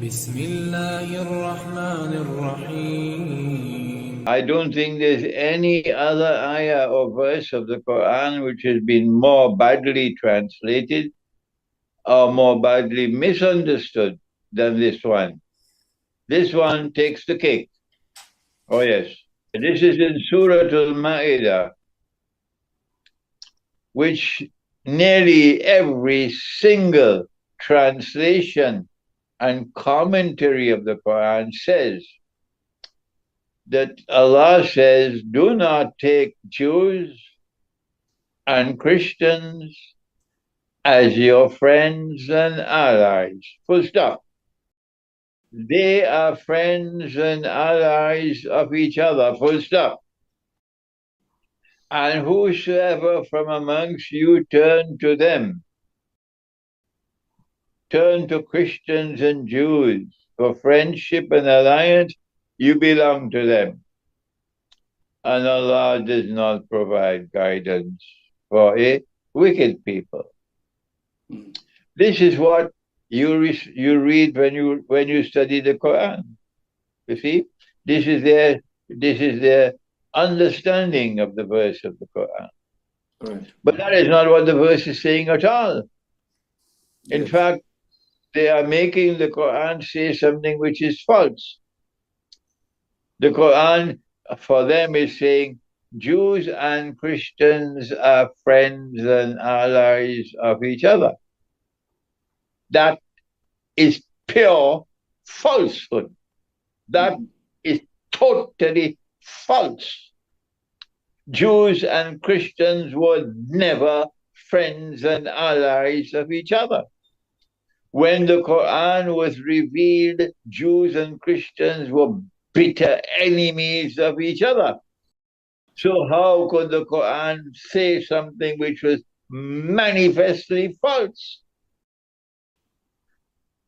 بسم الله الرحمن الرحيم. I don't think there's any other ayah or verse of the Quran which has been more badly translated or more badly misunderstood than this one. This one takes the cake. Oh yes. This is in Surah Al-Ma'idah, which nearly every single translation and commentary of the Quran says that Allah says, do not take Jews and Christians as your friends and allies. Full stop. They are friends and allies of each other. Full stop. And whosoever from amongst you turn to them, turn to Christians and Jews for friendship and alliance, you belong to them. And Allah does not provide guidance for a wicked people. This is what you read when you study the Quran. You see, this is their understanding of the verse of the Quran. Right. But that is not what the verse is saying at all. In fact, they are making the Quran say something which is false. The Quran for them is saying Jews and Christians are friends and allies of each other. That is pure falsehood. That is totally false. Jews and Christians were never friends and allies of each other. When the Quran was revealed, Jews and Christians were bitter enemies of each other. So how could the Quran say something which was manifestly false?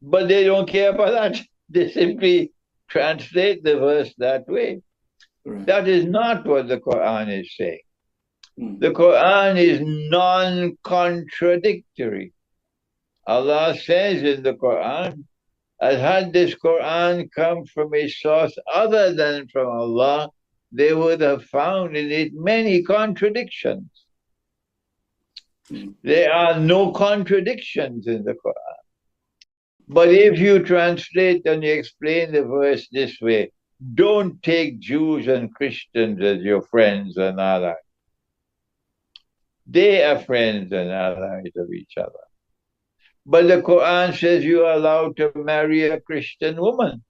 But they don't care about that. They simply translate the verse that way. Right. That is not what the Quran is saying. The Quran is non-contradictory. Allah says in the Quran, had this Quran come from a source other than from Allah, they would have found in it many contradictions. There are no contradictions in the Quran. But if you translate and you explain the verse this way, don't take Jews and Christians as your friends and allies. They are friends and allies of each other. But the Quran says you are allowed to marry a Christian woman.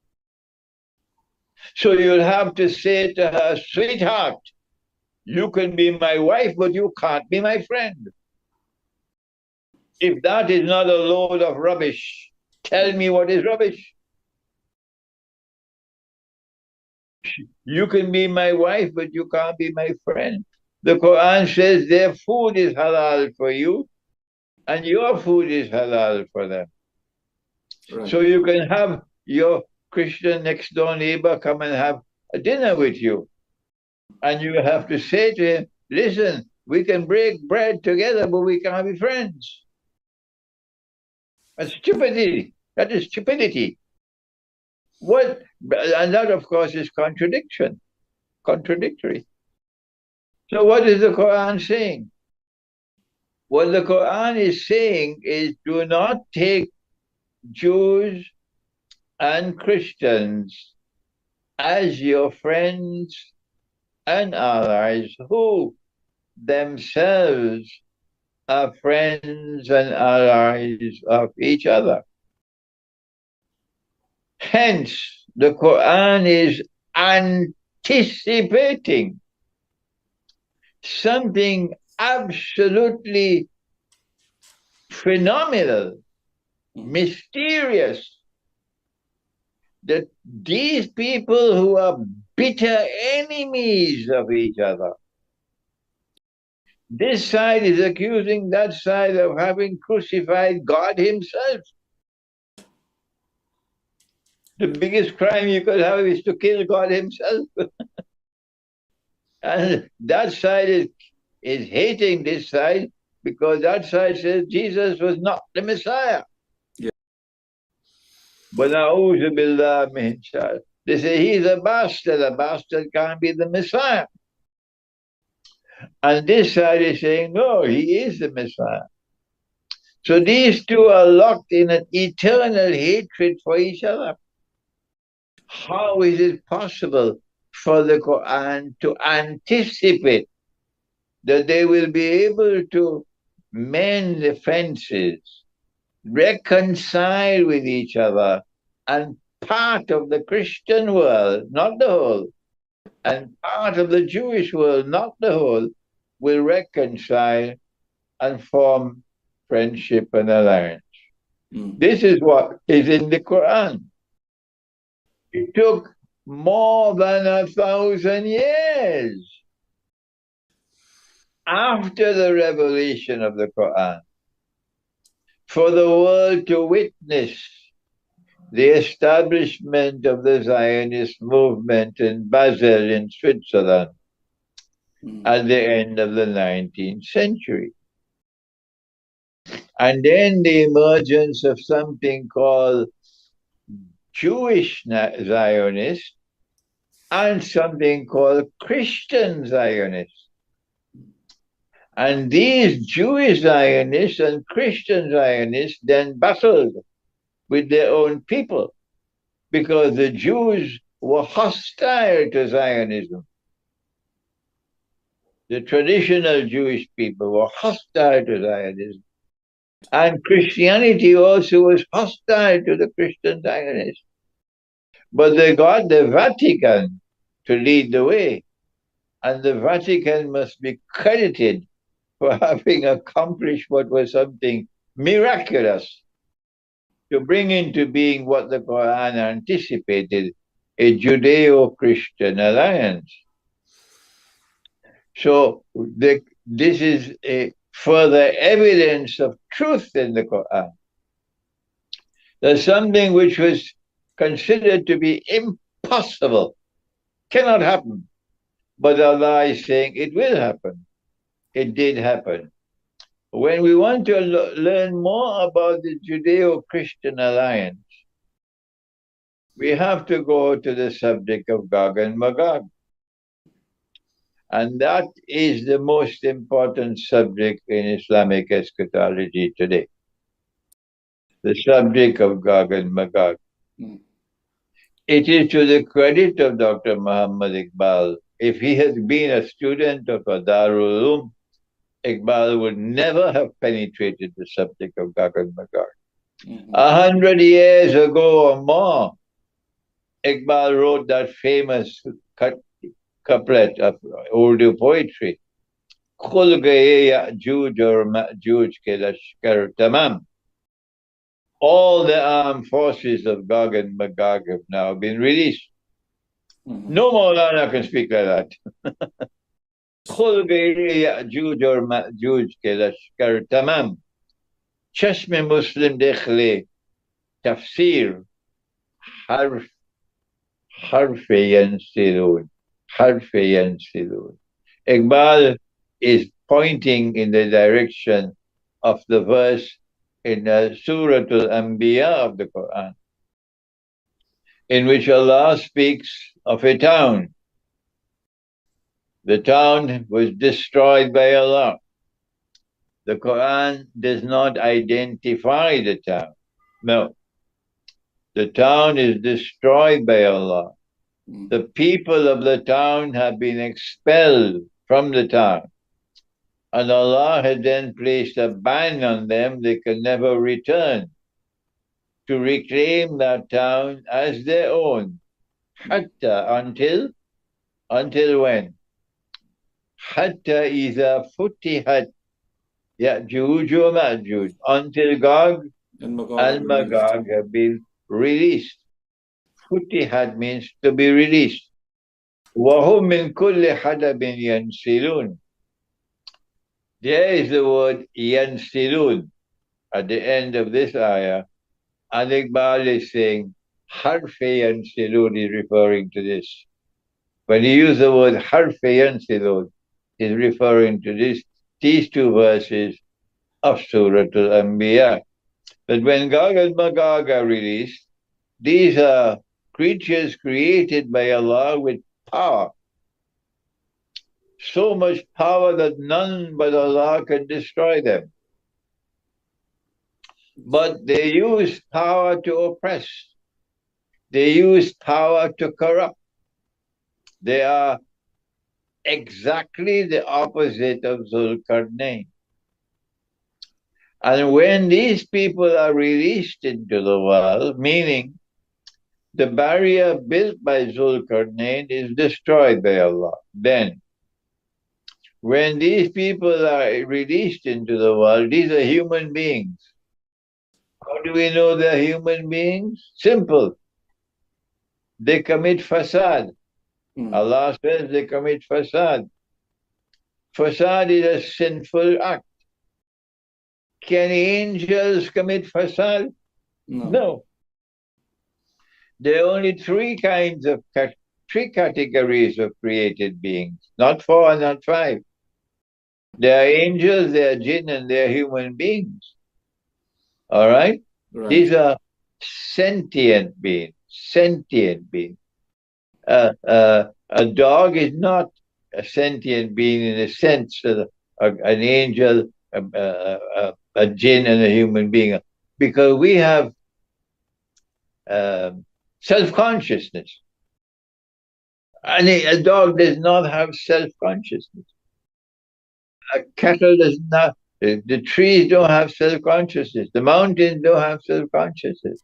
So you'll have to say to her, sweetheart, you can be my wife, but you can't be my friend. If that is not a load of rubbish, tell me what is rubbish. You can be my wife, but you can't be my friend. The Quran says their food is halal for you, and your food is halal for them. Right. So you can have your Christian next door neighbor come and have a dinner with you. And you have to say to him, listen, we can break bread together, but we can't be friends. That's stupidity. That is stupidity. What? And that, of course, is contradictory. So what is the Quran saying? What the Quran is saying is do not take Jews and Christians as your friends and allies who themselves are friends and allies of each other. Hence, the Quran is anticipating something absolutely phenomenal, mysterious, that these people who are bitter enemies of each other, this side is accusing that side of having crucified God himself. The biggest crime you could have is to kill God himself. And that side is hating this side because that side says Jesus was not the Messiah. Yeah. وَنَعُوذُ بِاللَّهِ مِنْ شَرِّهِ. They say he's a bastard. A bastard can't be the Messiah. And this side is saying, no, he is the Messiah. So these two are locked in an eternal hatred for each other. How is it possible for the Quran to anticipate that they will be able to mend the fences, reconcile with each other, and part of the Christian world, not the whole, and part of the Jewish world, not the whole, will reconcile and form friendship and alliance. This is what is in the Quran. It took more than 1,000 years after the revelation of the Quran for the world to witness the establishment of the Zionist movement in Basel in Switzerland at the end of the 19th century. And then the emergence of something called Jewish Zionists and something called Christian Zionists. And these Jewish Zionists and Christian Zionists then battled with their own people because the Jews were hostile to Zionism. The traditional Jewish people were hostile to Zionism. And Christianity also was hostile to the Christian Zionists. But they got the Vatican to lead the way. And the Vatican must be credited for having accomplished what was something miraculous to bring into being what the Quran anticipated, a Judeo-Christian alliance. So this is a further evidence of truth in the Quran. There's something which was considered to be impossible, cannot happen. But Allah is saying it will happen. It did happen. When we want to learn more about the Judeo-Christian alliance, we have to go to the subject of Gog and Magog. And that is the most important subject in Islamic eschatology today. The subject of Gog and Magog. It is to the credit of Dr. Muhammad Iqbal. If he had been a student of Darul Uloom, Iqbal would never have penetrated the subject of Gog and Magog. 100 years ago or more, Iqbal wrote that famous couplet of Urdu poetry. Khul gaye Ya'juj aur Ma'juj ke lashkar tamam. All the armed forces of Gog and Magog have now been released. No Maulana can speak like that. Khul gaye Ya'juj aur Ma'juj ke lashkar tamam. Chashme Muslim dekhle tafsir harfe yansilun. Iqbal is pointing in the direction of the verse in Surah Al-Anbiya of the Quran, in which Allah speaks of a town. The town was destroyed by Allah. The Quran does not identify the town. No. The town is destroyed by Allah. The people of the town have been expelled from the town. And Allah has then placed a ban on them. They can never return to reclaim that town as their own. Hatta, until when? Hatta iza futihat Ya'juj wa Ma'juj, until Gog and Magog have been released. Futihat means to be released. وَهُمْ مِنْ كُلِّ حَدَبٍ يَنْسِلُونَ. There is the word yansilun at the end of this ayah. And Iqbal is saying, harfe yansilun is referring to this. When he used the word harfe yansilun, he's referring to these two verses of Surah Al-Anbiya. But when Gog and Magog are released, these are creatures created by Allah with power. So much power that none but Allah can destroy them. But they use power to oppress. They use power to corrupt. They are exactly the opposite of Zulkarnain. And when these people are released into the world, meaning the barrier built by Zulkarnain is destroyed by Allah, then when these people are released into the world, these are human beings. How do we know they're human beings? Simple. They commit fasad. Allah says they commit fasad. Fasad is a sinful act. Can angels commit fasad? No. There are only three categories of created beings, not four and not five. There are angels, there are jinn, and there are human beings. All right? These are sentient beings. Sentient beings. A dog is not a sentient being in the sense of an angel, a jinn, and a human being, because we have self-consciousness. And a dog does not have self-consciousness. A cattle does not. The trees don't have self-consciousness. The mountains don't have self-consciousness.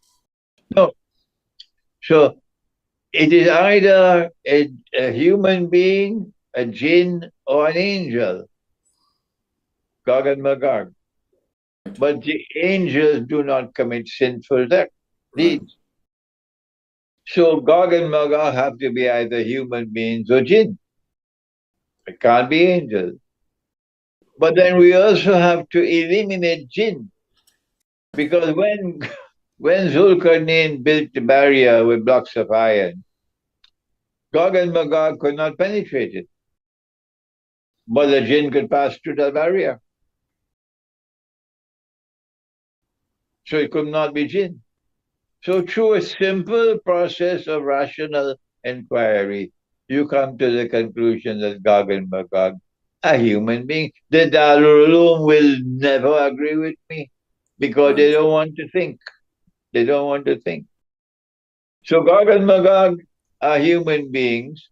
No. So it is either a human being, a jinn, or an angel. Gog and Magog. But the angels do not commit sinful deeds. So Gog and Magog have to be either human beings or jinn. It can't be angels. But then we also have to eliminate jinn. Because when Zulkarnain built the barrier with blocks of iron, Gog and Magog could not penetrate it. But the jinn could pass through the barrier. So it could not be jinn. So through a simple process of rational inquiry, you come to the conclusion that Gog and Magog are human beings. The Darul Uloom will never agree with me because they don't want to think. They don't want to think. So Gog and Magog are human beings.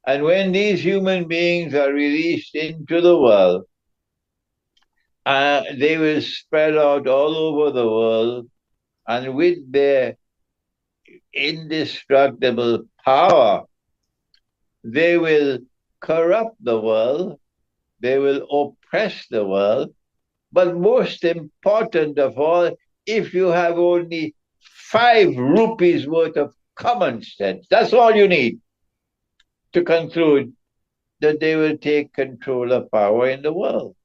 And when these human beings are released into the world, they will spread out all over the world, and with their indestructible power, they will corrupt the world, they will oppress the world, but most important of all, if you have only 5 rupees worth of common sense, that's all you need to conclude that they will take control of power in the world.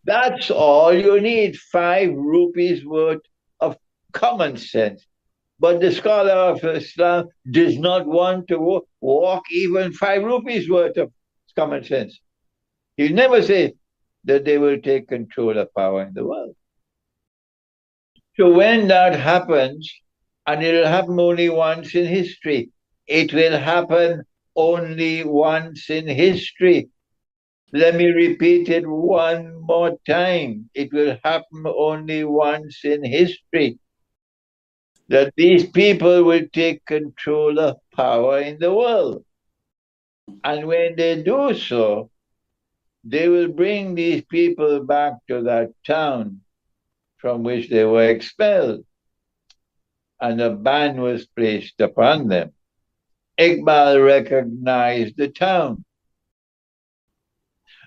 That's all you need, 5 rupees worth of common sense. But the scholar of Islam does not want to walk even 5 rupees worth of common sense. He never say that they will take control of power in the world. So when that happens, and it will happen only once in history, it will happen only once in history. Let me repeat it one more time. It will happen only once in history that these people will take control of power in the world. And when they do so, they will bring these people back to that town from which they were expelled. And a ban was placed upon them. Iqbal recognized the town,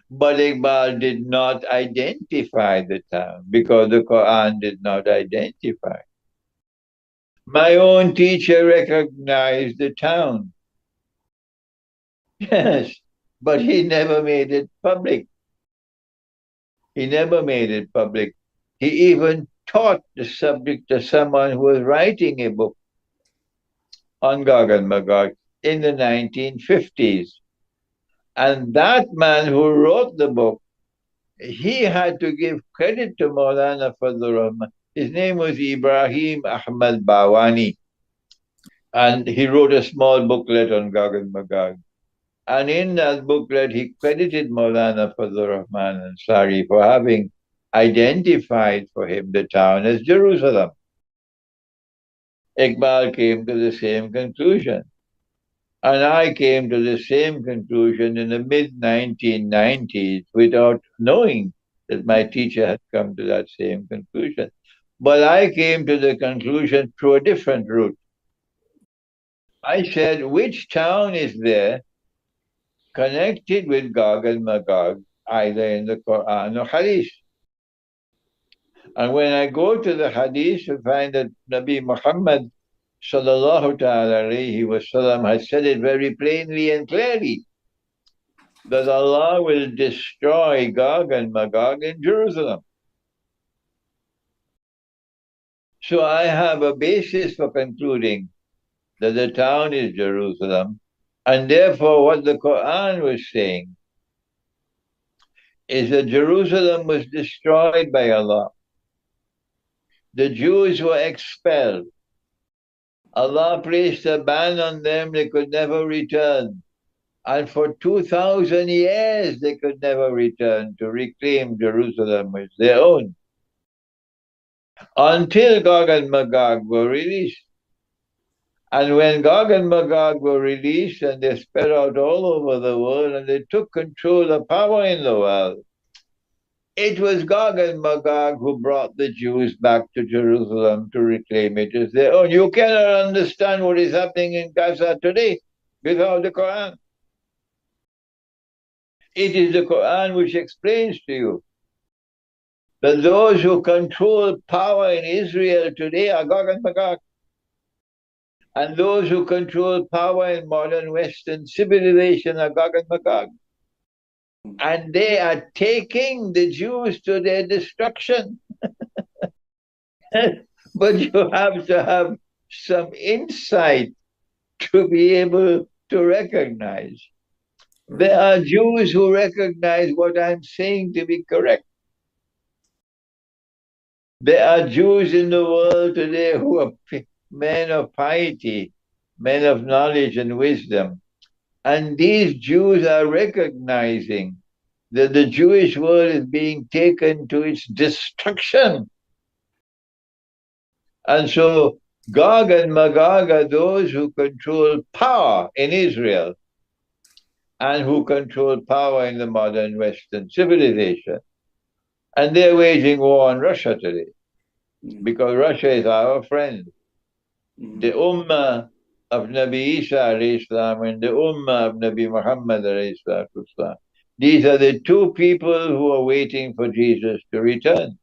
but Iqbal did not identify the town because the Quran did not identify. My own teacher recognized the town. Yes, but he never made it public. He never made it public. He even taught the subject to someone who was writing a book on Gog and Magog in the 1950s. And that man who wrote the book, he had to give credit to Maulana Fadlur Rahman. His name was Ibrahim Ahmad Bawani. And he wrote a small booklet on Gog and Magog. And in that booklet, he credited Maulana Fazlur Rahman Ansari for having identified for him the town as Jerusalem. Iqbal came to the same conclusion. And I came to the same conclusion in the mid-1990s without knowing that my teacher had come to that same conclusion. But I came to the conclusion through a different route. I said, which town is there connected with Gog and Magog, either in the Quran or Hadith? And when I go to the Hadith, I find that Nabi Muhammad sallallahu ta'ala alayhi wasallam has said it very plainly and clearly that Allah will destroy Gog and Magog in Jerusalem. So I have a basis for concluding that the town is Jerusalem, and therefore what the Quran was saying is that Jerusalem was destroyed by Allah. The Jews were expelled. Allah placed a ban on them, they could never return. And for 2,000 years, they could never return to reclaim Jerusalem as their own. Until Gog and Magog were released. And when Gog and Magog were released and they spread out all over the world and they took control of power in the world, it was Gog and Magog who brought the Jews back to Jerusalem to reclaim it as their own. You cannot understand what is happening in Gaza today without the Quran. It is the Quran which explains to you that those who control power in Israel today are Gog and Magog. And those who control power in modern Western civilization are Gog and Magog. And they are taking the Jews to their destruction. But you have to have some insight to be able to recognize. There are Jews who recognize what I'm saying to be correct. There are Jews in the world today who are men of piety, men of knowledge and wisdom. And these Jews are recognizing that the Jewish world is being taken to its destruction. And so Gog and Magog are those who control power in Israel and who control power in the modern Western civilization. And they're waging war on Russia today because Russia is our friend. The Ummah of Nabi Isa alayhi salam and the Ummah of Nabi Muhammad alayhi salam. These are the two people who are waiting for Jesus to return.